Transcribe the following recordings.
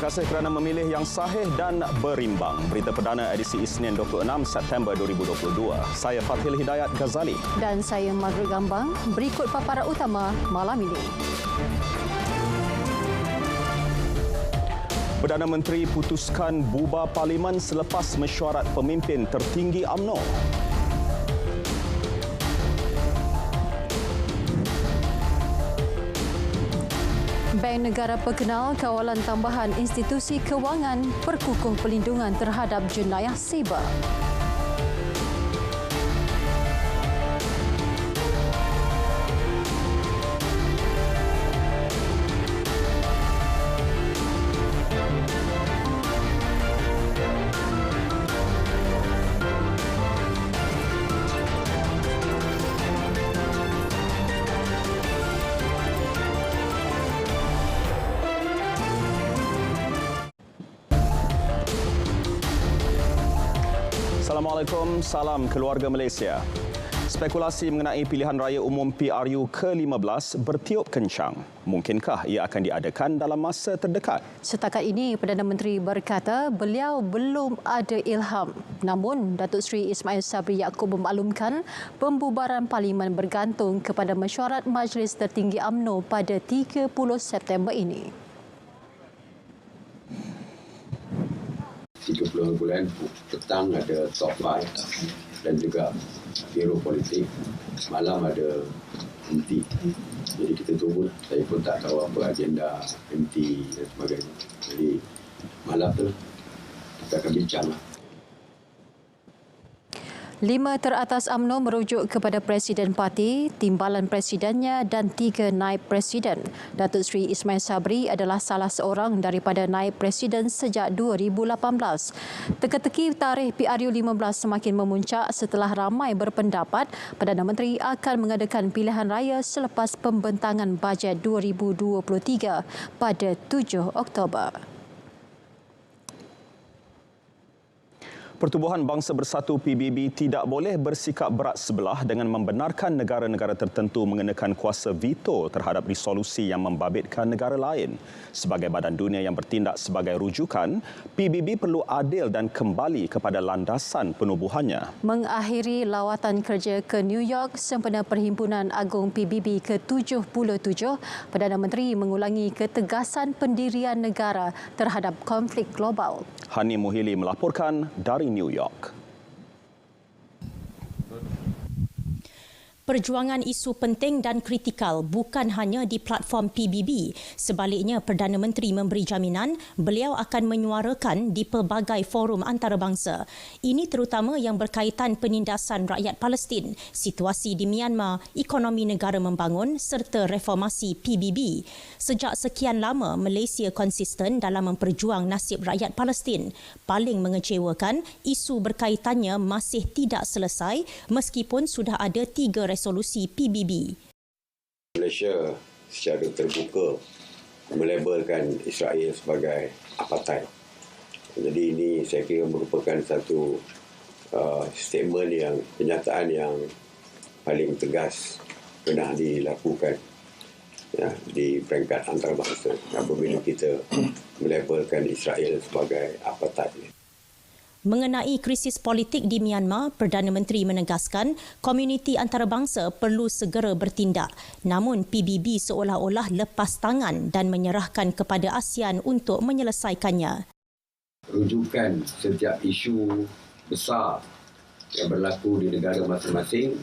Terima kasih kerana memilih yang sahih dan berimbang. Berita perdana edisi Isnin 26 September 2022. Saya Fathil Hidayat Ghazali. Dan saya Margaret Gambang. Berikut paparan utama malam ini. Perdana Menteri putuskan bubar Parlimen selepas mesyuarat pemimpin tertinggi UMNO. Bank Negara perkenal kawalan tambahan institusi kewangan perkukuh pelindungan terhadap jenayah siber. Assalamualaikum, salam keluarga Malaysia. Spekulasi mengenai pilihan raya umum PRU ke-15 bertiup kencang. Mungkinkah ia akan diadakan dalam masa terdekat? Setakat ini, Perdana Menteri berkata beliau belum ada ilham. Namun, Datuk Seri Ismail Sabri Yaakob memaklumkan pembubaran Parlimen bergantung kepada mesyuarat Majlis Tertinggi UMNO pada 30 September ini. 30 bulan petang ada top 5 dan juga hero politik, malam ada MT. Jadi kita tunggu, saya pun tak tahu apa agenda MT dan sebagainya. Jadi malam tu kita akan bincang. 5 teratas UMNO merujuk kepada Presiden Parti, timbalan presidennya dan 3 naib presiden. Datuk Seri Ismail Sabri adalah salah seorang daripada naib presiden sejak 2018. Teka-teki tarikh PRU 15 semakin memuncak setelah ramai berpendapat Perdana Menteri akan mengadakan pilihan raya selepas pembentangan bajet 2023 pada 7 Oktober. Pertubuhan Bangsa Bersatu PBB tidak boleh bersikap berat sebelah dengan membenarkan negara-negara tertentu mengenakan kuasa veto terhadap resolusi yang membabitkan negara lain. Sebagai badan dunia yang bertindak sebagai rujukan, PBB perlu adil dan kembali kepada landasan penubuhannya. Mengakhiri lawatan kerja ke New York sempena Perhimpunan Agung PBB ke-77, Perdana Menteri mengulangi ketegasan pendirian negara terhadap konflik global. Hani Muhili melaporkan dari New York. Perjuangan isu penting dan kritikal bukan hanya di platform PBB. Sebaliknya, Perdana Menteri memberi jaminan beliau akan menyuarakan di pelbagai forum antarabangsa. Ini terutama yang berkaitan penindasan rakyat Palestin, situasi di Myanmar, ekonomi negara membangun serta reformasi PBB. Sejak sekian lama, Malaysia konsisten dalam memperjuang nasib rakyat Palestin. Paling mengecewakan, isu berkaitannya masih tidak selesai meskipun sudah ada 3 resolusi PBB. Malaysia secara terbuka melabelkan Israel sebagai apartheid. Jadi ini saya kira merupakan satu statement yang, kenyataan yang paling tegas pernah dilakukan di peringkat antarabangsa apabila kita melabelkan Israel sebagai apartheid. Mengenai krisis politik di Myanmar, Perdana Menteri menegaskan komuniti antarabangsa perlu segera bertindak. Namun PBB seolah-olah lepas tangan dan menyerahkan kepada ASEAN untuk menyelesaikannya. Rujukan setiap isu besar yang berlaku di negara masing-masing,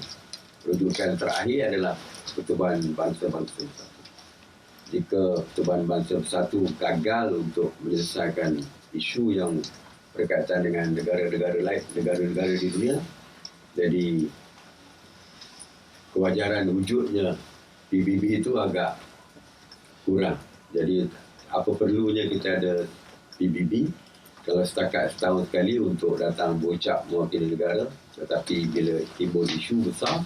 rujukan terakhir adalah Pertubuhan Bangsa-Bangsa Bersatu. Jika Pertubuhan Bangsa Bersatu gagal untuk menyelesaikan isu yang berkaitan dengan negara-negara lain, negara-negara di dunia, jadi kewajaran wujudnya PBB itu agak kurang. Jadi apa perlunya kita ada PBB kalau setakat setahun sekali untuk datang berucap mewakili negara, tetapi bila timbul isu besar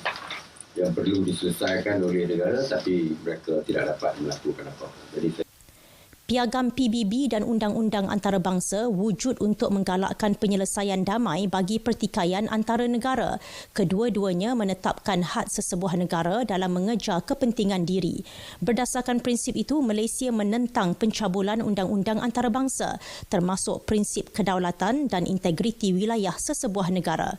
yang perlu diselesaikan oleh negara tapi mereka tidak dapat melakukan apa-apa. Jadi Piagam PBB dan undang-undang antarabangsa wujud untuk menggalakkan penyelesaian damai bagi pertikaian antara negara. Kedua-duanya menetapkan hak sesebuah negara dalam mengejar kepentingan diri. Berdasarkan prinsip itu, Malaysia menentang pencabulan undang-undang antarabangsa, termasuk prinsip kedaulatan dan integriti wilayah sesebuah negara.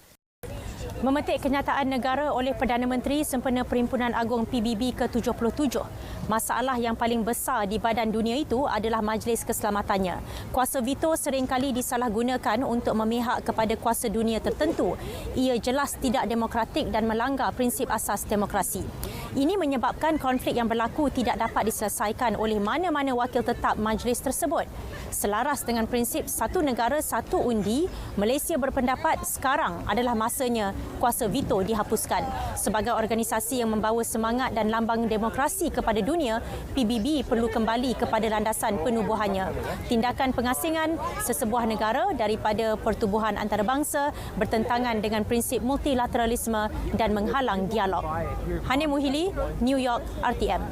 Memetik kenyataan negara oleh Perdana Menteri sempena Perhimpunan Agung PBB ke-77. Masalah yang paling besar di badan dunia itu adalah majlis keselamatannya. Kuasa veto seringkali disalahgunakan untuk memihak kepada kuasa dunia tertentu. Ia jelas tidak demokratik dan melanggar prinsip asas demokrasi. Ini menyebabkan konflik yang berlaku tidak dapat diselesaikan oleh mana-mana wakil tetap majlis tersebut. Selaras dengan prinsip satu negara satu undi, Malaysia berpendapat sekarang adalah masanya kuasa veto dihapuskan. Sebagai organisasi yang membawa semangat dan lambang demokrasi kepada dunia, PBB perlu kembali kepada landasan penubuhannya. Tindakan pengasingan sesebuah negara daripada pertubuhan antarabangsa bertentangan dengan prinsip multilateralisme dan menghalang dialog. Hani Muhili, New York, RTM.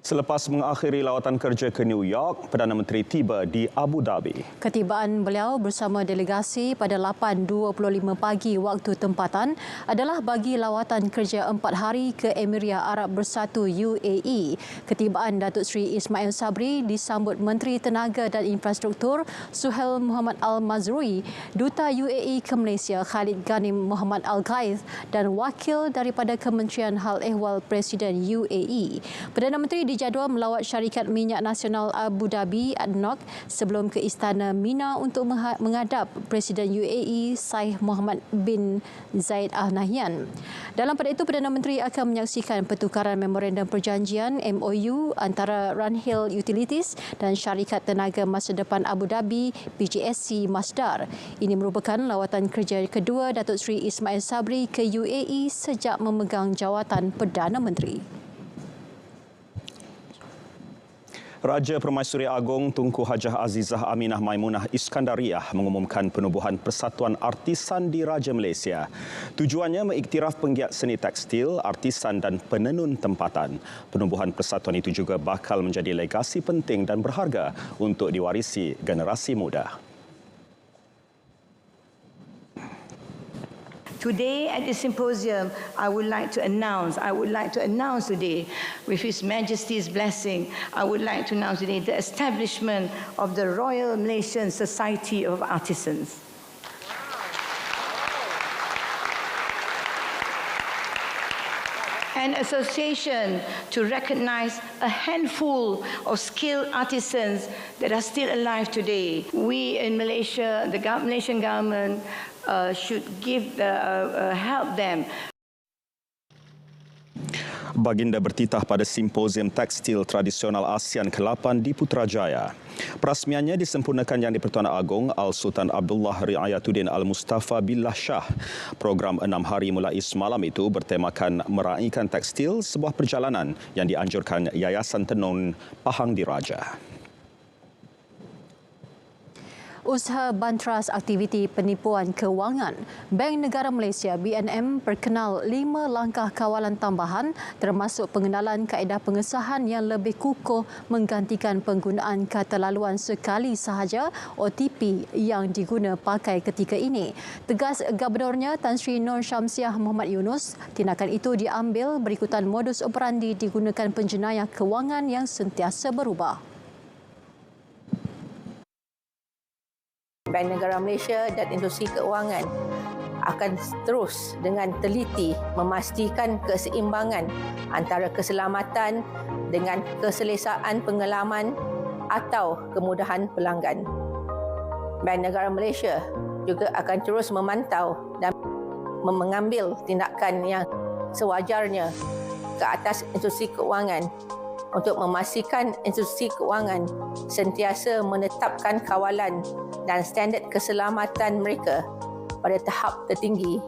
Selepas mengakhiri lawatan kerja ke New York, Perdana Menteri tiba di Abu Dhabi. Ketibaan beliau bersama delegasi pada 8.25 pagi waktu tempatan adalah bagi lawatan kerja 4 hari ke Emiria Arab Bersatu UAE. Ketibaan Datuk Seri Ismail Sabri disambut Menteri Tenaga dan Infrastruktur Suhail Muhammad Al-Mazrui, Duta UAE ke Malaysia Khalid Ghanim Muhammad Al-Ghaith dan wakil daripada Kementerian Hal Ehwal Presiden UAE. Perdana Menteri jadual melawat syarikat minyak nasional Abu Dhabi ADNOC sebelum ke Istana Mina untuk menghadap Presiden UAE Saih Mohammed bin Zayed Al Nahyan. Dalam pada itu, Perdana Menteri akan menyaksikan pertukaran memorandum perjanjian MOU antara Runhill Utilities dan Syarikat Tenaga Masa Depan Abu Dhabi PJSC Masdar. Ini merupakan lawatan kerja kedua Datuk Seri Ismail Sabri ke UAE sejak memegang jawatan Perdana Menteri. Raja Permaisuri Agong Tunku Hajah Azizah Aminah Maimunah Iskandariah mengumumkan penubuhan Persatuan Artisan di Raja Malaysia. Tujuannya mengiktiraf penggiat seni tekstil, artisan dan penenun tempatan. Penubuhan persatuan itu juga bakal menjadi legasi penting dan berharga untuk diwarisi generasi muda. Today at the symposium, I would like to announce today, with His Majesty's blessing, I would like to announce today the establishment of the Royal Malaysian Society of Artisans. An association to recognise a handful of skilled artisans that are still alive today. We in Malaysia, the Malaysian government, should help them. Baginda bertitah pada Simposium Tekstil Tradisional ASEAN ke-8 di Putrajaya. Perasmiannya disempurnakan Yang di-Pertuan Agong Al-Sultan Abdullah Riayatuddin Al-Mustafa Billah Shah. Program 6 hari mulai semalam itu bertemakan Meraihkan Tekstil, sebuah perjalanan yang dianjurkan Yayasan Tenun Pahang Diraja. Usaha bantras aktiviti penipuan kewangan. Bank Negara Malaysia BNM perkenal 5 langkah kawalan tambahan termasuk pengenalan kaedah pengesahan yang lebih kukuh menggantikan penggunaan kata laluan sekali sahaja OTP yang diguna pakai ketika ini. Tegas Gubernurnya Tan Sri Nur Syamsiah Muhammad Yunus, tindakan itu diambil berikutan modus operandi digunakan penjenayah kewangan yang sentiasa berubah. Bank Negara Malaysia dan industri keuangan akan terus dengan teliti memastikan keseimbangan antara keselamatan dengan keselesaan pengalaman atau kemudahan pelanggan. Bank Negara Malaysia juga akan terus memantau dan mengambil tindakan yang sewajarnya ke atas industri keuangan untuk memastikan industri keuangan sentiasa menetapkan kawalan dan standard keselamatan mereka pada tahap tertinggi.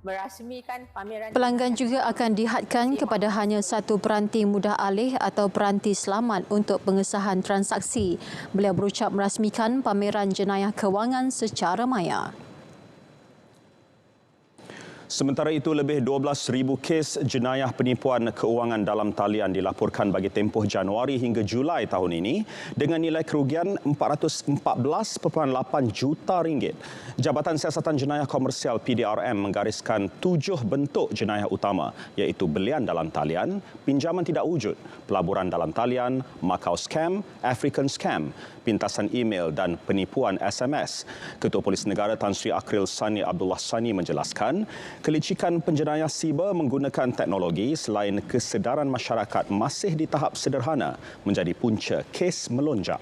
Merasmikan pameran. Pelanggan juga akan dihadkan kepada hanya satu peranti mudah alih atau peranti selamat untuk pengesahan transaksi. Beliau berucap merasmikan pameran jenayah kewangan secara maya. Sementara itu, lebih 12,000 kes jenayah penipuan keuangan dalam talian dilaporkan bagi tempoh Januari hingga Julai tahun ini dengan nilai kerugian RM414.8 juta. Jabatan Siasatan Jenayah Komersial PDRM menggariskan 7 bentuk jenayah utama iaitu belian dalam talian, pinjaman tidak wujud, pelaburan dalam talian, Macau scam, African scam, pintasan email dan penipuan SMS. Ketua Polis Negara Tan Sri Akril Sani Abdullah Sani menjelaskan, kelicikan penjenayah siber menggunakan teknologi selain kesedaran masyarakat masih di tahap sederhana menjadi punca kes melonjak.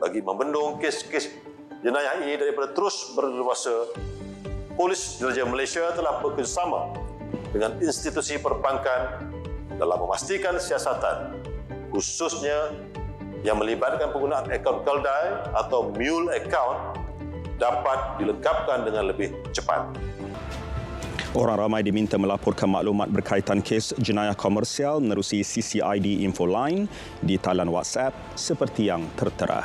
Bagi membendung kes-kes jenayah ini daripada terus berleluasa, Polis Diraja Malaysia telah bekerjasama dengan institusi perbankan dalam memastikan siasatan, khususnya yang melibatkan penggunaan akaun keldai atau mule account dapat dilengkapkan dengan lebih cepat. Orang ramai diminta melaporkan maklumat berkaitan kes jenayah komersial menerusi CCID Info Line di talian WhatsApp seperti yang tertera.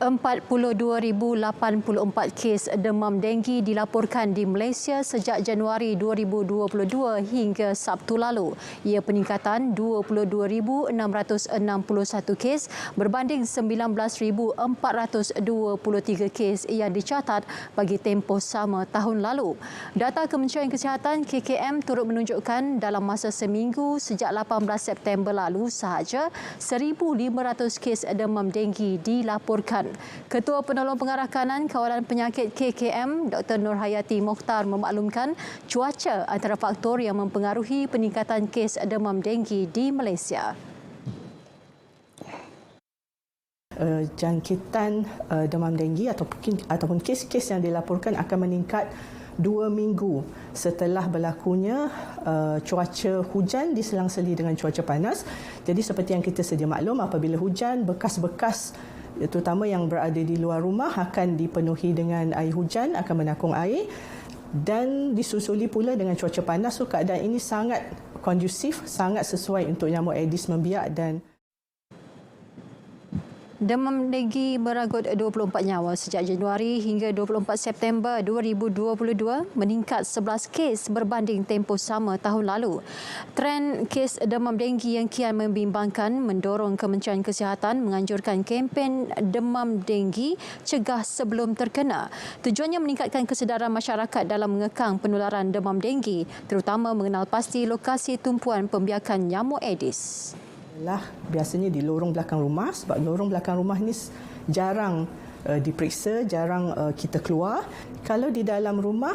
42,084 kes demam denggi dilaporkan di Malaysia sejak Januari 2022 hingga Sabtu lalu. Ia peningkatan 22,661 kes berbanding 19,423 kes yang dicatat bagi tempoh sama tahun lalu. Data Kementerian Kesihatan KKM turut menunjukkan dalam masa seminggu sejak 18 September lalu sahaja 1,500 kes demam denggi dilaporkan. Ketua Penolong Pengarah Kanan Kawalan Penyakit KKM, Dr. Nurhayati Mokhtar memaklumkan cuaca antara faktor yang mempengaruhi peningkatan kes demam denggi di Malaysia. Jangkitan demam denggi ataupun kes-kes yang dilaporkan akan meningkat 2 minggu setelah berlakunya cuaca hujan diselang-seli dengan cuaca panas. Jadi seperti yang kita sedia maklum, apabila hujan, bekas-bekas terutama yang berada di luar rumah akan dipenuhi dengan air hujan, akan menakung air, dan disusuli pula dengan cuaca panas. So keadaan ini sangat kondusif, sangat sesuai untuk nyamuk Aedes membiak. Dan demam denggi merenggut 24 nyawa sejak Januari hingga 24 September 2022, meningkat 11 kes berbanding tempoh sama tahun lalu. Trend kes demam denggi yang kian membimbangkan mendorong Kementerian Kesihatan menganjurkan kempen demam denggi cegah sebelum terkena. Tujuannya meningkatkan kesedaran masyarakat dalam mengekang penularan demam denggi, terutama mengenal pasti lokasi tumpuan pembiakan nyamuk Aedes. Biasanya di lorong belakang rumah, sebab lorong belakang rumah ni jarang diperiksa, jarang kita keluar. Kalau di dalam rumah,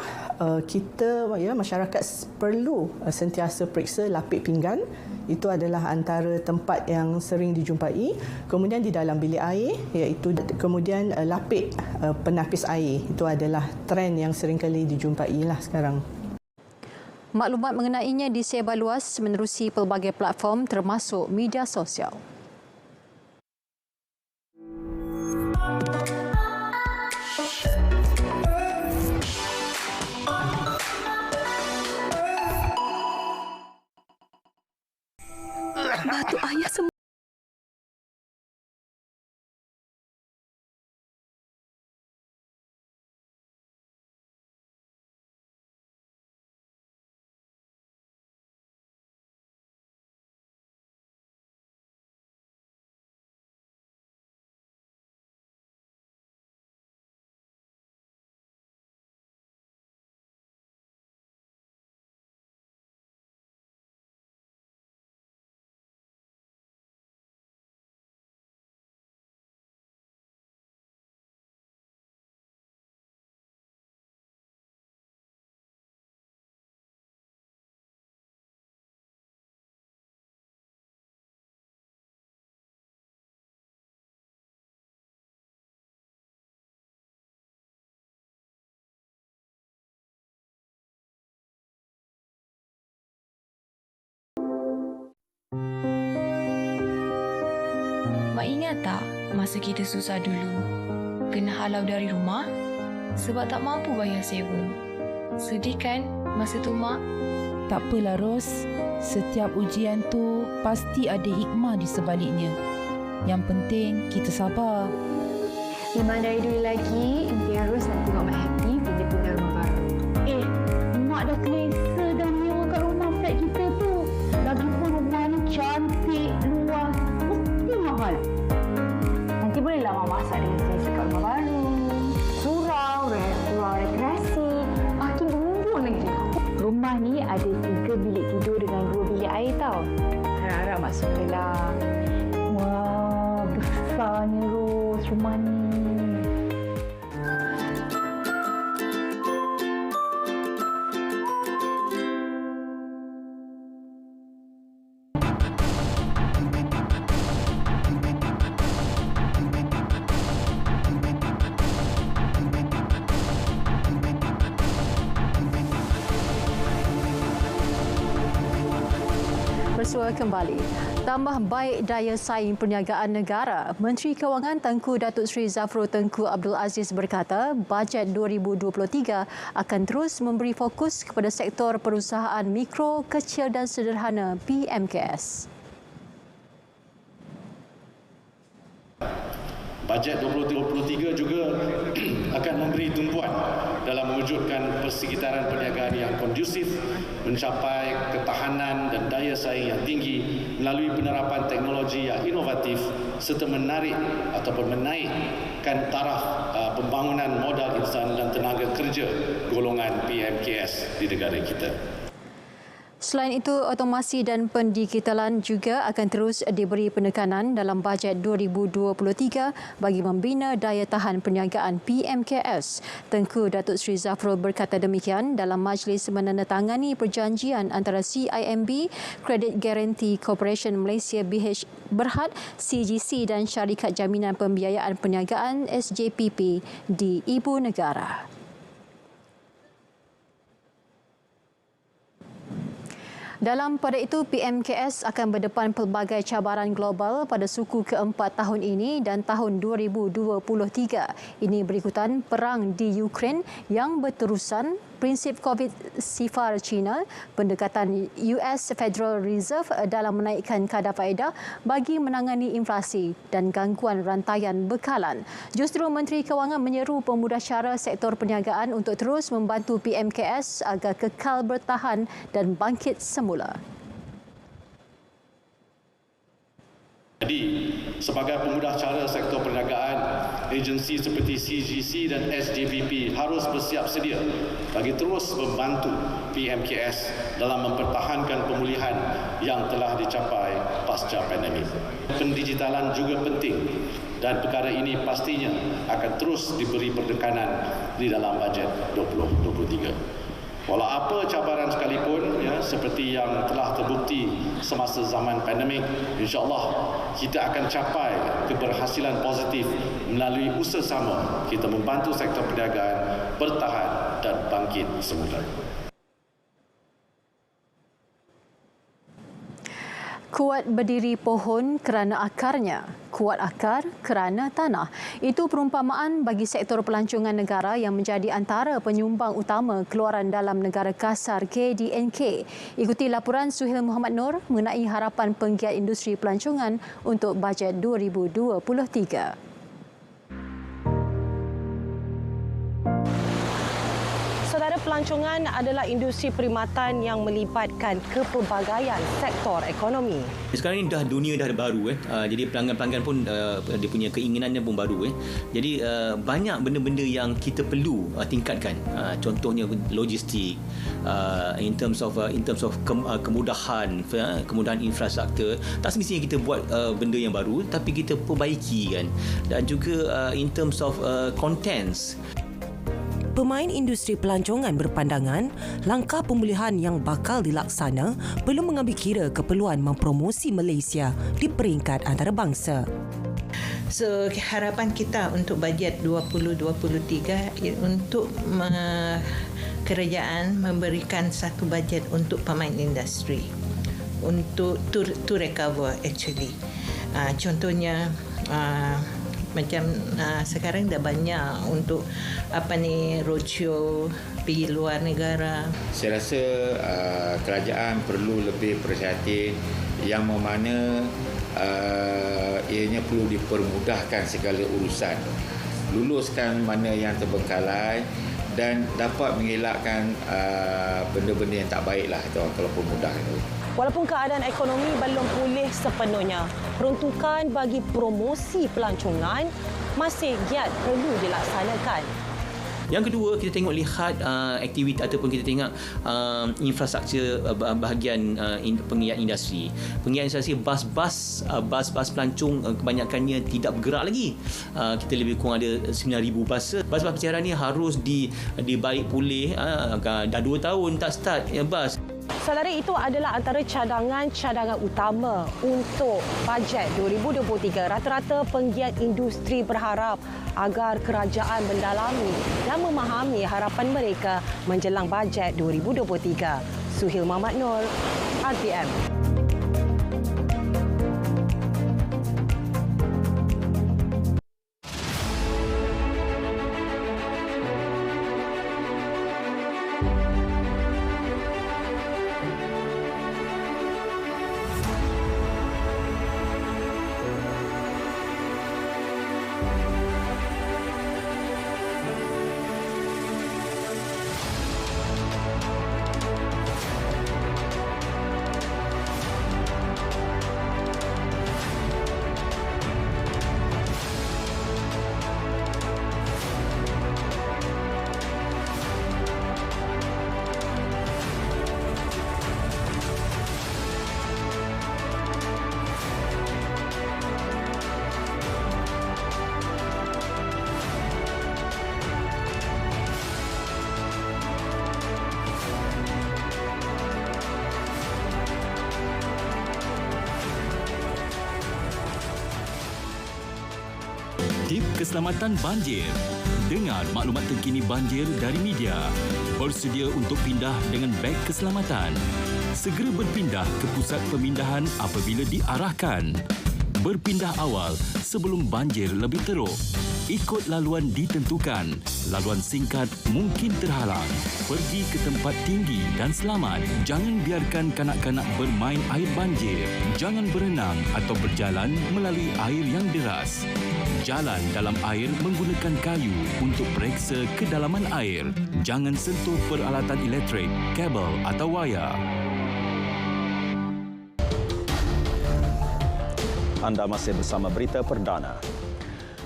kita masyarakat perlu sentiasa periksa lapik pinggan. Itu adalah antara tempat yang sering dijumpai. Kemudian di dalam bilik air, iaitu kemudian lapik penapis air. Itu adalah trend yang sering kali dijumpai lah sekarang. Maklumat mengenainya disebar luas menerusi pelbagai platform termasuk media sosial. Batu ayah semua. Mak ingat tak masa kita susah dulu? Kena halau dari rumah sebab tak mampu bayar sewa. Sedih kan masa tu, Mak? Tak apalah, Ros. Setiap ujian tu pasti ada hikmah di sebaliknya. Yang penting kita sabar. Memang dari dulu lagi, dia harus nak tengok Mak happy bila pindah rumah baru. Mak dah selesa dah nyewa kat rumah flat kita tu. Lagipun rumah ni cantik, luas, mesti mahal. Nanti bolehlah Mak masak dengan selesa kat rumah baru. Surau, ruang rekreasi, makin bumbung lagi. Rumah ni ada 3 bilik tidur dengan 2 bilik air tau. Harap-harap Mak sukalah. Wah, besarnya Ros rumah ni. Bersua kembali. Tambah baik daya saing perniagaan negara, Menteri Kewangan Tengku Datuk Seri Zafrul Tengku Abdul Aziz berkata bajet 2023 akan terus memberi fokus kepada sektor perusahaan mikro, kecil dan sederhana PMKS. Bajet 2023 juga akan memberi tumpuan dalam mewujudkan persekitaran perniagaan yang kondusif, mencapai ketahanan dan daya saing yang tinggi melalui penerapan teknologi yang inovatif serta menarik ataupun menaikkan taraf pembangunan modal insan dan tenaga kerja golongan PMKS di negara kita. Selain itu, otomasi dan pendigitalan juga akan terus diberi penekanan dalam bajet 2023 bagi membina daya tahan perniagaan PMKS. Tengku Datuk Seri Zafrul berkata demikian dalam majlis menandatangani perjanjian antara CIMB, Credit Guarantee Corporation Malaysia BH Berhad, CGC dan Syarikat Jaminan Pembiayaan Perniagaan SJPP di Ibu Negara. Dalam pada itu, PMKS akan berdepan pelbagai cabaran global pada suku keempat tahun ini dan tahun 2023. Ini berikutan perang di Ukraine yang berterusan, prinsip COVID sifar China, pendekatan US Federal Reserve dalam menaikkan kadar faedah bagi menangani inflasi dan gangguan rantaian bekalan. Justru Menteri Kewangan menyeru pemudasyara sektor perniagaan untuk terus membantu PMKS agar kekal bertahan dan bangkit semula. Jadi, sebagai pemudasyara sektor perniagaan, agensi seperti CGC dan SJPP harus bersiap sedia bagi terus membantu PMKS dalam mempertahankan pemulihan yang telah dicapai pasca pandemik. Pendigitalan juga penting dan perkara ini pastinya akan terus diberi penekanan di dalam bajet 2023. Walau apa cabaran sekalipun, seperti yang telah terbukti semasa zaman pandemik, insya-Allah kita akan capai keberhasilan positif melalui usaha sama kita membantu sektor perniagaan bertahan dan bangkit semula. Kuat berdiri pohon kerana akarnya, kuat akar kerana tanah. Itu perumpamaan bagi sektor pelancongan negara yang menjadi antara penyumbang utama keluaran dalam negara kasar KDNK. Ikuti laporan Suhail Muhammad Nur mengenai harapan penggiat industri pelancongan untuk bajet 2023. Pelancongan adalah industri perkhidmatan yang melibatkan kepelbagaian sektor ekonomi. Sekarang ini dunia dah baru jadi pelanggan-pelanggan pun dia punya keinginannya pun baru Jadi banyak benda-benda yang kita perlu tingkatkan. Contohnya logistik, in terms of kemudahan infrastruktur. Tak semestinya kita buat benda yang baru, tapi kita perbaiki kan. Dan juga in terms of contents. Pemain industri pelancongan berpandangan langkah pemulihan yang bakal dilaksana perlu mengambil kira keperluan mempromosi Malaysia di peringkat antarabangsa. So harapan kita untuk bajet 2023 untuk kerajaan memberikan satu bajet untuk pemain industri untuk to recover actually. Contohnya macam sekarang dah banyak untuk roadshow pergi luar negara. Saya rasa kerajaan perlu lebih perhatian yang mana ianya perlu dipermudahkan segala urusan. Luluskan mana yang terbengkalai dan dapat mengelakkan benda-benda yang tak baiklah kalau permudah itu. Walaupun keadaan ekonomi belum pulih sepenuhnya, peruntukan bagi promosi pelancongan masih giat perlu dilaksanakan. Yang kedua, kita lihat aktiviti ataupun kita tengok infrastruktur bahagian pengiat industri. Pengiat industri bas-bas pelancong kebanyakannya tidak bergerak lagi. Kita lebih kurang ada 9,000 bas. Bas-bas pencarian ni harus dibaik pulih. Dah 2 tahun tak start bas. Saudara, itu adalah antara cadangan utama untuk bajet 2023. Rata-rata penggiat industri berharap agar kerajaan mendalami dan memahami harapan mereka menjelang bajet 2023. Suhil Muhammad Nur, RTM. Tip keselamatan banjir. Dengar maklumat terkini banjir dari media. Bersedia untuk pindah dengan beg keselamatan. Segera berpindah ke pusat pemindahan apabila diarahkan. Berpindah awal sebelum banjir lebih teruk. Ikut laluan ditentukan. Laluan singkat mungkin terhalang. Pergi ke tempat tinggi dan selamat. Jangan biarkan kanak-kanak bermain air banjir. Jangan berenang atau berjalan melalui air yang deras. Jalan dalam air menggunakan kayu untuk periksa kedalaman air. Jangan sentuh peralatan elektrik, kabel atau wayar. Anda masih bersama Berita Perdana.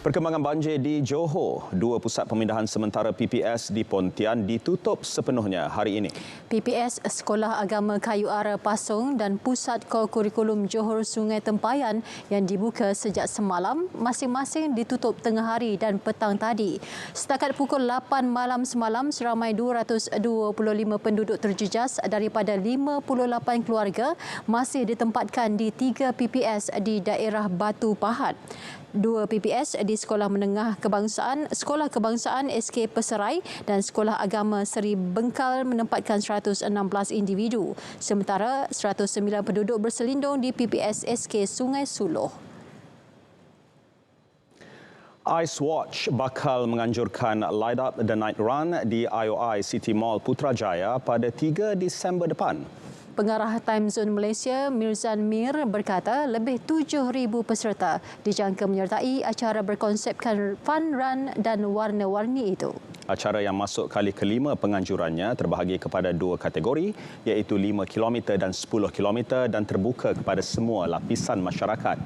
Perkembangan banjir di Johor. 2 pusat pemindahan sementara PPS di Pontian ditutup sepenuhnya hari ini. PPS Sekolah Agama Kayu Ara Pasong dan Pusat Kurikulum Johor Sungai Tempayan yang dibuka sejak semalam masing-masing ditutup tengah hari dan petang tadi. Setakat pukul 8 malam semalam, seramai 225 penduduk terjejas daripada 58 keluarga masih ditempatkan di 3 PPS di daerah Batu Pahat. 2 PPS di Sekolah Menengah Kebangsaan, Sekolah Kebangsaan SK Peserai dan Sekolah Agama Seri Bengkal menempatkan 116 individu. Sementara 109 penduduk berselindung di PPS SK Sungai Suluh. Ice Watch bakal menganjurkan Light Up the Night Run di IOI City Mall Putrajaya pada 3 Disember depan. Pengarah Time Zone Malaysia, Mirzan Mir berkata lebih 7,000 peserta dijangka menyertai acara berkonsepkan fun run dan warna-warni itu. Acara yang masuk kali ke-5 penganjurannya terbahagi kepada 2 kategori iaitu 5 km dan 10 km dan terbuka kepada semua lapisan masyarakat.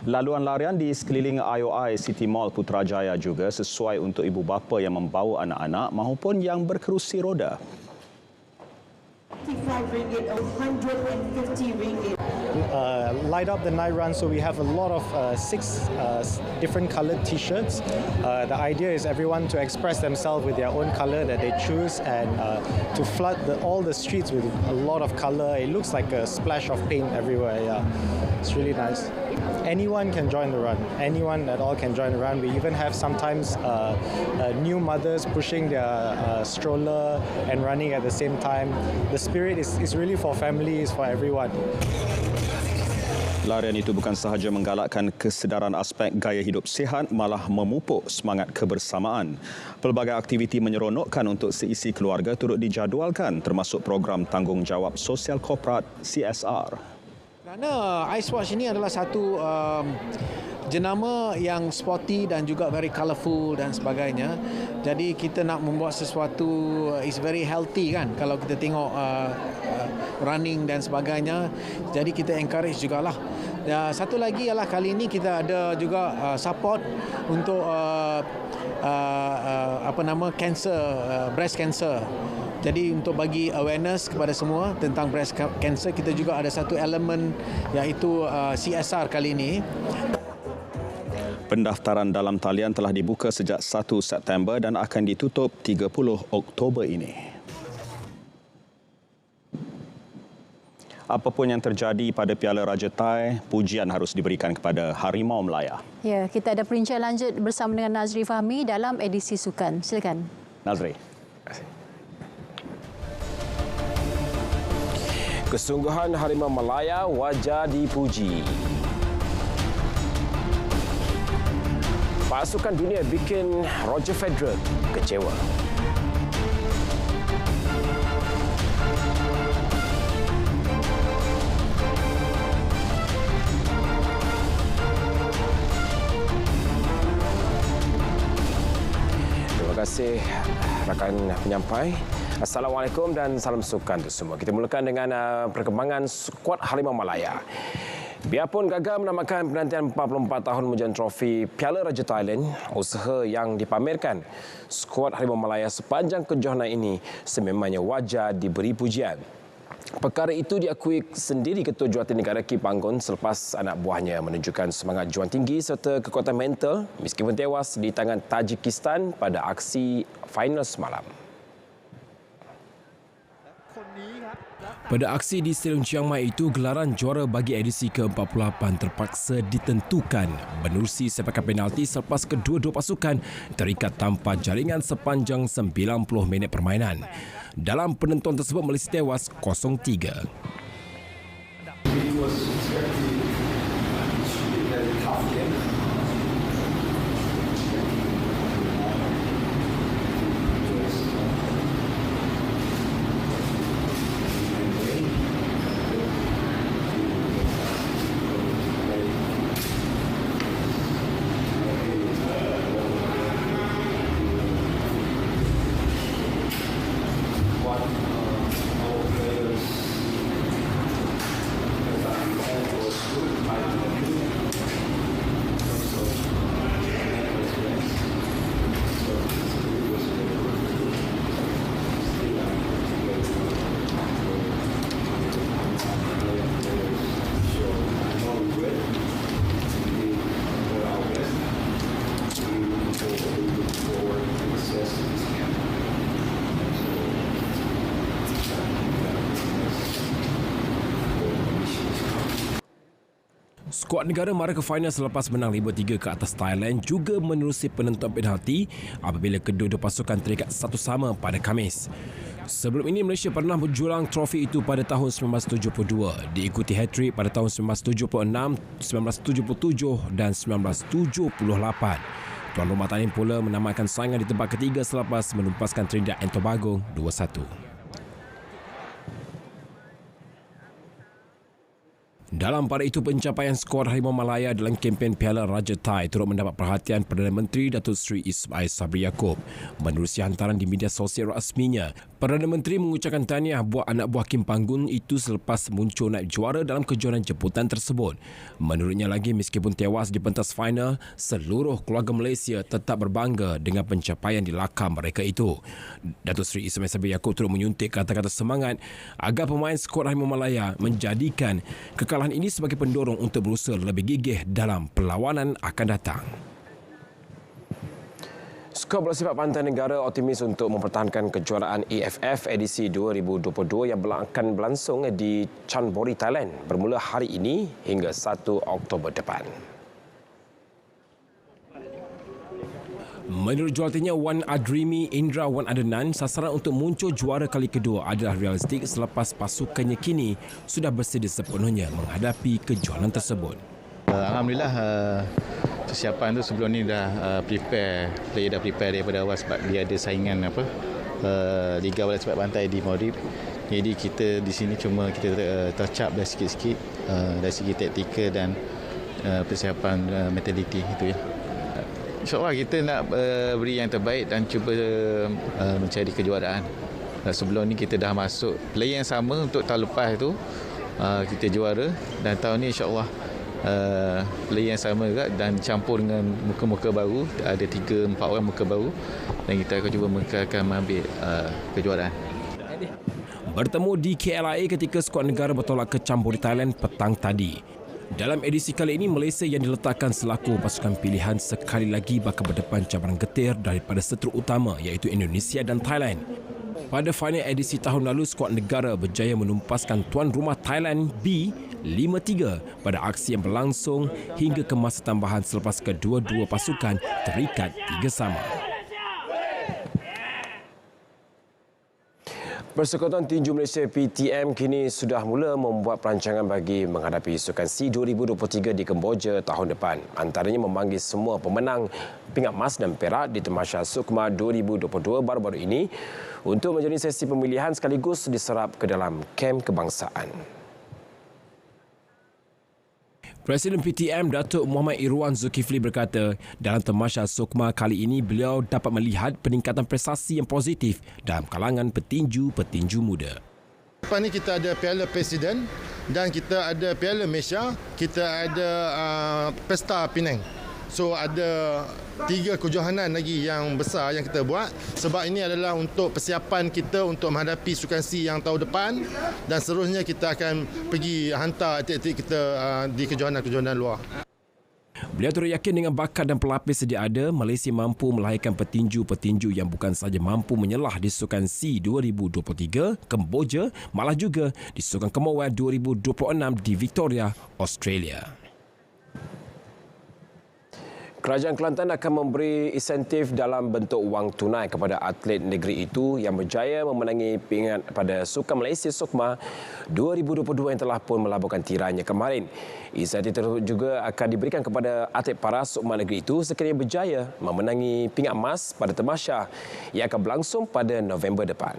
Laluan larian di sekeliling IOI City Mall Putrajaya juga sesuai untuk ibu bapa yang membawa anak-anak maupun yang berkerusi roda. RM55 or RM150. Light Up the Night Run, so we have a lot of 6 different coloured T-shirts. The idea is everyone to express themselves with their own colour that they choose and to flood all the streets with a lot of colour. It looks like a splash of paint everywhere. Yeah, it's really nice. Anyone can join the run. Anyone at all can join the run. We even have sometimes new mothers pushing their stroller and running at the same time. The spirit is really for families, for everyone. Larian itu bukan sahaja menggalakkan kesedaran aspek gaya hidup sihat, malah memupuk semangat kebersamaan. Pelbagai aktiviti menyeronokkan untuk seisi keluarga turut dijadualkan termasuk program tanggungjawab sosial korporat CSR. Kerana Ice Watch ini adalah satu jenama yang sporty dan juga very colourful dan sebagainya. Jadi kita nak membuat sesuatu is very healthy kan kalau kita tengok running dan sebagainya. Jadi kita encourage jugalah. Satu lagi ialah kali ini kita ada juga support untuk cancer, breast cancer. Jadi untuk bagi awareness kepada semua tentang breast cancer, kita juga ada satu elemen iaitu CSR kali ini. Pendaftaran dalam talian telah dibuka sejak 1 September dan akan ditutup 30 Oktober ini. Apapun yang terjadi pada Piala Raja Thai, pujian harus diberikan kepada Harimau Melaya. Ya, kita ada perincian lanjut bersama dengan Nazri Fahmi dalam edisi sukan. Silakan. Nazri. Kesungguhan Harimau Melaya wajar dipuji. Pasukan dunia bikin Roger Federer kecewa. Terima kasih rakan penyampai. Assalamualaikum dan salam sukan untuk semua. Kita mulakan dengan perkembangan skuad Harimau Melaya. Biarpun gagal menamakan penantian 44 tahun menjana trofi Piala Raja Thailand, usaha yang dipamerkan skuad Harimau Melaya sepanjang kejohanan ini sememangnya wajar diberi pujian. Perkara itu diakui sendiri Ketua Jurulatih Kim Panggon selepas anak buahnya menunjukkan semangat juang tinggi serta kekuatan mental meskipun tewas di tangan Tajikistan pada aksi final semalam. Pada aksi di Stadium Chiang Mai itu, gelaran juara bagi edisi ke-48 terpaksa ditentukan menerusi sepakan penalti selepas kedua-dua pasukan terikat tanpa jaringan sepanjang 90 minit permainan. Dalam penentuan tersebut, Malaysia tewas 0-3. Skuad negara mara ke final selepas menang 5-3 ke atas Thailand juga menerusi penentuan penalti apabila kedua-dua pasukan terikat satu sama pada Khamis. Sebelum ini, Malaysia pernah berjulang trofi itu pada tahun 1972, diikuti hat-trick pada tahun 1976, 1977 dan 1978. Tuan rumah Thailand pula menamakan saingan di tempat ketiga selepas menumpaskan Trinidad and Tobago 2-1. Dalam pada itu, pencapaian skuad Harimau Melaya dalam kempen Piala Raja Thai turut mendapat perhatian Perdana Menteri Datuk Seri Ismail Sabri Yaakob. Menerusi hantaran di media sosial rasminya, Perdana Menteri mengucapkan tahniah buat anak buah Kim Panggon itu selepas muncul naib juara dalam kejohanan jemputan tersebut. Menurutnya lagi, meskipun tewas di pentas final, seluruh keluarga Malaysia tetap berbangga dengan pencapaian di lakar mereka itu. Datuk Seri Ismail Sabri Yaakob turut menyuntik kata-kata semangat agar pemain skuad Harimau Melaya menjadikan kekalahan ini sebagai pendorong untuk berusaha lebih gigih dalam perlawanan akan datang. Skuad bola sepak Pantai Negara optimis untuk mempertahankan kejuaraan AFF edisi 2022 yang akan berlangsung di Chonburi, Thailand bermula hari ini hingga 1 Oktober depan. Menurut jurulatihnya Wan Adrimi Indra Wan Adenan, sasaran untuk muncul juara kali kedua adalah realistik selepas pasukannya kini sudah bersedia sepenuhnya menghadapi kejohanan tersebut. Alhamdulillah, kesiapan tu sebelum ni dah prepare, player dah prepare daripada awal sebab dia ada saingan Liga Bola Sepak Pantai di Maldives. Jadi kita di sini cuma kita touch up dah sikit-sikit. dari segi taktikal dan persiapan mentaliti itu ya. InsyaAllah kita nak beri yang terbaik dan cuba mencari kejuaraan. Sebelum ni kita dah masuk play yang sama untuk tahun lepas tu kita juara, dan tahun ni insyaAllah play yang sama juga dan campur dengan muka-muka baru, ada 3-4 orang muka baru, dan kita akan cuba akan mengambil kejuaraan. Bertemu di KLIA ketika skuad negara bertolak ke campur Thailand petang tadi. Dalam edisi kali ini, Malaysia yang diletakkan selaku pasukan pilihan sekali lagi bakal berdepan cabaran getir daripada seteruk utama iaitu Indonesia dan Thailand. Pada final edisi tahun lalu, skuad negara berjaya menumpaskan tuan rumah Thailand B 5-3 pada aksi yang berlangsung hingga ke masa tambahan selepas kedua-dua pasukan terikat 3-3. Persekutuan Tinju Malaysia PTM kini sudah mula membuat perancangan bagi menghadapi Sukan SEA 2023 di Kemboja tahun depan. Antaranya memanggil semua pemenang pingat emas dan perak di Tamasya Sukma 2022 baru-baru ini untuk menjadi sesi pemilihan sekaligus diserap ke dalam kem kebangsaan. Presiden PTM Datuk Muhammad Irwan Zulkifli berkata, dalam Tamasya Sukma kali ini beliau dapat melihat peningkatan prestasi yang positif dalam kalangan petinju-petinju muda. Lepas ni kita ada Piala Presiden dan kita ada Piala Malaysia, kita ada Pesta Penang. So ada 3 kejohanan lagi yang besar yang kita buat, sebab ini adalah untuk persiapan kita untuk menghadapi Sukan SEA yang tahun depan, dan seterusnya kita akan pergi hantar atlet-atlet kita di kejohanan-kejohanan luar. Beliau turut yakin dengan bakat dan pelapis sedia ada, Malaysia mampu melahirkan petinju-petinju yang bukan sahaja mampu menyelah di Sukan SEA 2023 Kemboja, malah juga di Sukan Commonwealth 2026 di Victoria, Australia. Kerajaan Kelantan akan memberi insentif dalam bentuk wang tunai kepada atlet negeri itu yang berjaya memenangi pingat pada Sukan Malaysia Sukma 2022 yang telah pun melaburkan tirainya kemarin. Insentif tersebut juga akan diberikan kepada atlet paras Sukma negeri itu sekiranya berjaya memenangi pingat emas pada Tamasya yang akan berlangsung pada November depan.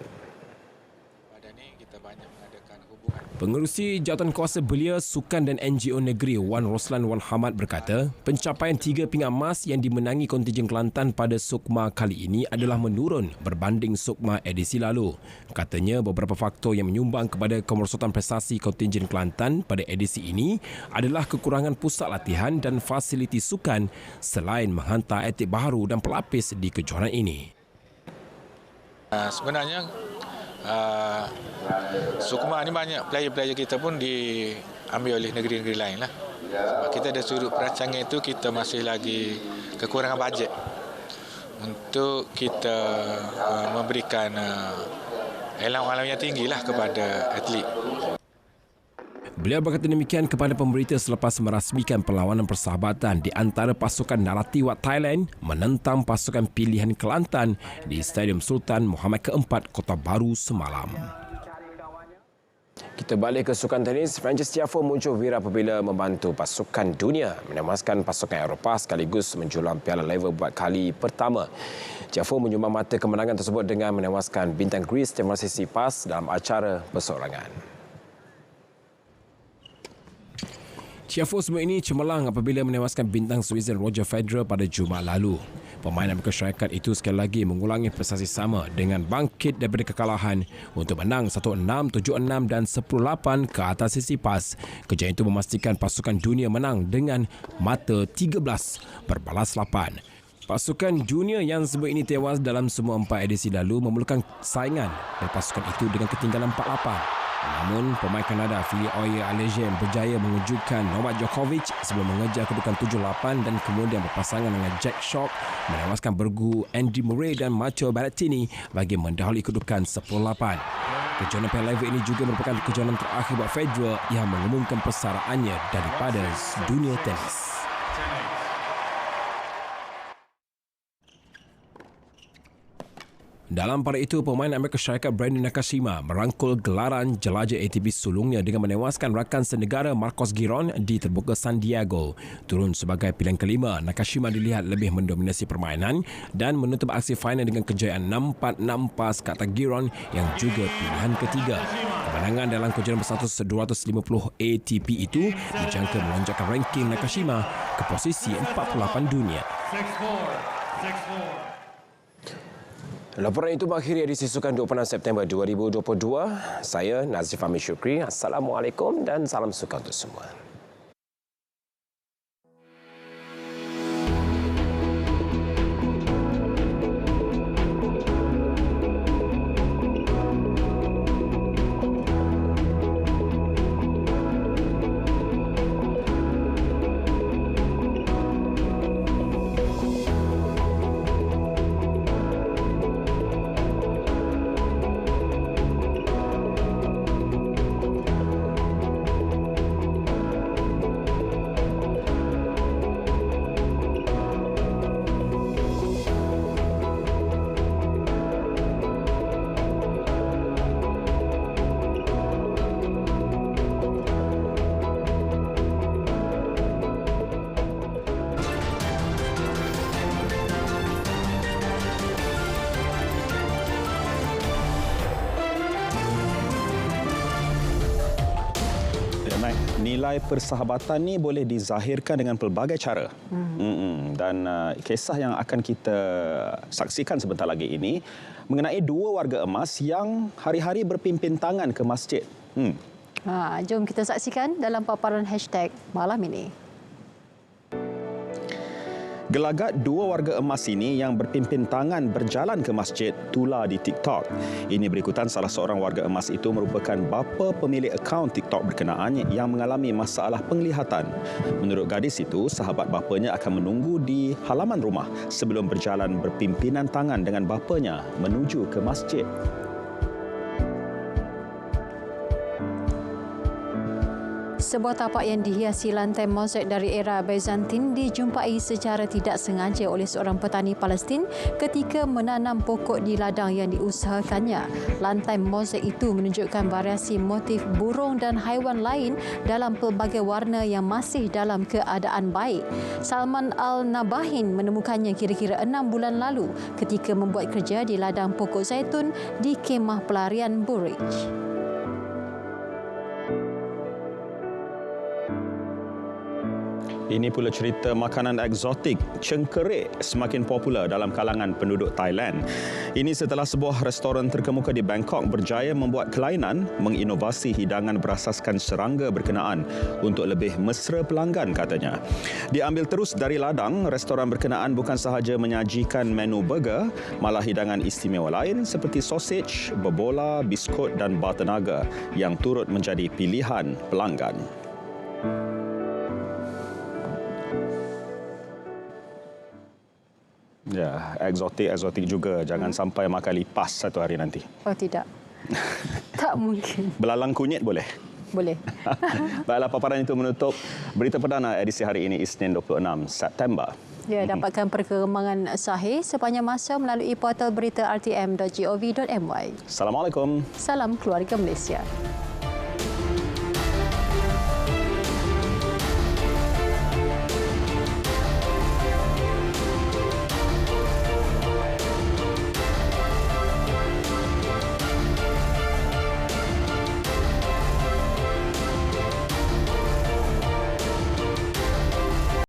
Pengerusi Jawatan Kuasa Belia Sukan dan NGO Negeri Wan Roslan Wan Hamad berkata, pencapaian 3 pingat emas yang dimenangi kontingen Kelantan pada Sukma kali ini adalah menurun berbanding Sukma edisi lalu. Katanya beberapa faktor yang menyumbang kepada kemerosotan prestasi kontingen Kelantan pada edisi ini adalah kekurangan pusat latihan dan fasiliti sukan selain menghantar atlet baru dan pelapis di kejohanan ini. Sebenarnya Sukma ni banyak player-player kita pun diambil oleh negeri-negeri lain lah. Sebab kita dari sudut perancangan itu kita masih lagi kekurangan bajet untuk kita memberikan alam-alam yang tinggi lah kepada atlet. Beliau berkata demikian kepada pemberita selepas merasmikan perlawanan persahabatan di antara pasukan Naratiwat Thailand menentang pasukan pilihan Kelantan di Stadium Sultan Muhammad keempat Kota Baru semalam. Kita balik ke sukan tenis. Francis Tiafoe muncul wira apabila membantu pasukan dunia menemaskan pasukan Eropah sekaligus menjulang Piala Lever buat kali pertama. Tiafoe menyumbang mata kemenangan tersebut dengan menewaskan bintang Greece Stefanos Tsitsipas dalam acara perseorangan. Tiafoe sebelum ini cemerlang apabila menewaskan bintang Switzerland Roger Federer pada Jumaat lalu. Pemain Amerika Syarikat itu sekali lagi mengulangi prestasi sama dengan bangkit daripada kekalahan untuk menang 1-6, 7-6 dan 10-8 ke atas Tsitsipas. Kejayaan itu memastikan pasukan dunia menang dengan mata 13 berbalas 8. Pasukan junior yang sebelum ini tewas dalam semua 4 edisi lalu memerlukan saingan dari pasukan itu dengan ketinggalan 4-8. Namun, pemain Kanada Philippe Auger-Aliassime berjaya mengejutkan Novak Djokovic sebelum mengejar kedudukan 7-8 dan kemudian berpasangan dengan Jack Sock menewaskan bergu Andy Murray dan Matteo Berrettini bagi mendahului kedudukan 10-8. Kejohanan Piala Lever ini juga merupakan kejohanan terakhir buat Federer yang mengumumkan persaraannya daripada dunia tenis. Dalam pada itu, pemain Amerika Syarikat Brandon Nakashima merangkul gelaran jelajah ATP sulungnya dengan menewaskan rakan senegara Marcos Giron di terbuka San Diego. Turun sebagai pilihan kelima, Nakashima dilihat lebih mendominasi permainan dan menutup aksi final dengan kejayaan 6-4, 6-pas ke atas Giron yang juga pilihan ketiga. Kemenangan dalam kejuaraan berstatus 250 ATP itu dijangka melonjakkan ranking Nakashima ke posisi 48 dunia. Laporan itu mengakhiri edisi Sukan 26 September 2022. Saya Nazif Ahmad Syukri. Assalamualaikum dan salam sukan untuk semua. Nilai persahabatan ni boleh dizahirkan dengan pelbagai cara. Dan kisah yang akan kita saksikan sebentar lagi ini mengenai dua warga emas yang hari-hari berpimpin tangan ke masjid. Jom kita saksikan dalam paparan hashtag malam ini. Gelagat dua warga emas ini yang berpimpin tangan berjalan ke masjid tular di TikTok. Ini berikutan salah seorang warga emas itu merupakan bapa pemilik akaun TikTok berkenaan yang mengalami masalah penglihatan. Menurut gadis itu, sahabat bapanya akan menunggu di halaman rumah sebelum berjalan berpimpinan tangan dengan bapanya menuju ke masjid. Sebuah tapak yang dihiasi lantai mozaik dari era Byzantine dijumpai secara tidak sengaja oleh seorang petani Palestin ketika menanam pokok di ladang yang diusahakannya. Lantai mozaik itu menunjukkan variasi motif burung dan haiwan lain dalam pelbagai warna yang masih dalam keadaan baik. Salman Al-Nabahin menemukannya kira-kira 6 bulan lalu ketika membuat kerja di ladang pokok zaitun di kemah pelarian Burj. Ini pula cerita makanan eksotik, cengkerik semakin popular dalam kalangan penduduk Thailand. Ini setelah sebuah restoran terkemuka di Bangkok berjaya membuat kelainan menginovasi hidangan berasaskan serangga berkenaan untuk lebih mesra pelanggan katanya. Diambil terus dari ladang, restoran berkenaan bukan sahaja menyajikan menu burger, malah hidangan istimewa lain seperti sausage, berbola, biskut dan butter naga yang turut menjadi pilihan pelanggan. Ya, eksotik juga. Jangan sampai makan lipas satu hari nanti. Oh, tidak. Tak mungkin. Belalang kunyit boleh? Boleh. Baiklah, paparan itu menutup berita perdana edisi hari ini, Isnin 26 September. Ya, dapatkan perkembangan sahih sepanjang masa melalui portal berita rtm.gov.my. Assalamualaikum. Salam keluarga Malaysia.